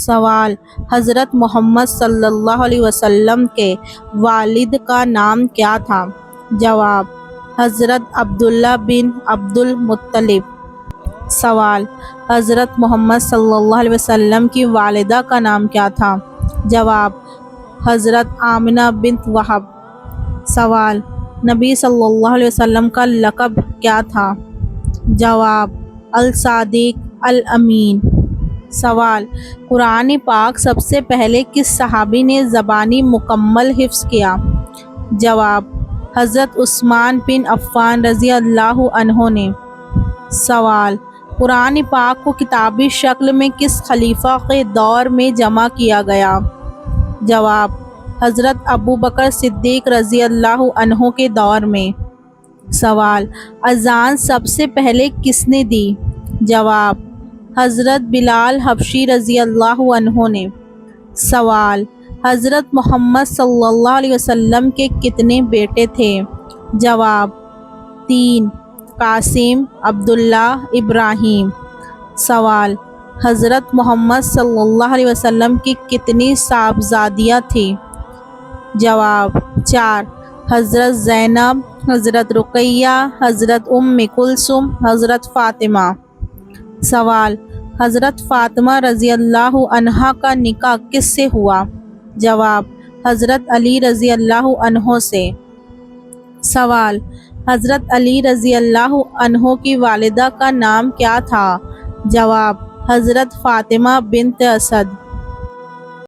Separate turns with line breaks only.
سوال: حضرت محمد صلی اللہ علیہ وسلم کے والد کا نام کیا تھا؟ جواب: حضرت عبداللہ بن عبد المطلب۔ سوال: حضرت محمد صلی اللہ علیہ وسلم کی والدہ کا نام کیا تھا؟ جواب: حضرت آمنہ بنت وہب۔ سوال: نبی صلی اللہ علیہ وسلم کا لقب کیا تھا؟ جواب: الصادق الامین۔ سوال: قرآن پاک سب سے پہلے کس صحابی نے زبانی مکمل حفظ کیا؟ جواب: حضرت عثمان بن عفان رضی اللہ عنہ نے۔ سوال: قرآن پاک کو کتابی شکل میں کس خلیفہ کے دور میں جمع کیا گیا؟ جواب: حضرت ابوبکر صدیق رضی اللہ عنہ کے دور میں۔ سوال: اذان سب سے پہلے کس نے دی؟ جواب: حضرت بلال حبشی رضی اللہ عنہ نے۔ سوال: حضرت محمد صلی اللہ علیہ وسلم کے کتنے بیٹے تھے؟ جواب: 3، قاسم، عبداللہ، ابراہیم۔ سوال: حضرت محمد صلی اللہ علیہ وسلم کی کتنی صاحبزادیاں تھیں؟ جواب: 4، حضرت زینب، حضرت رقیہ، حضرت ام کلثوم، حضرت فاطمہ۔ سوال: حضرت فاطمہ رضی اللہ عنہا کا نکاح کس سے ہوا؟ جواب: حضرت علی رضی اللہ عنہ سے۔ سوال: حضرت علی رضی اللہ عنہ کی والدہ کا نام کیا تھا؟ جواب: حضرت فاطمہ بنت اسد۔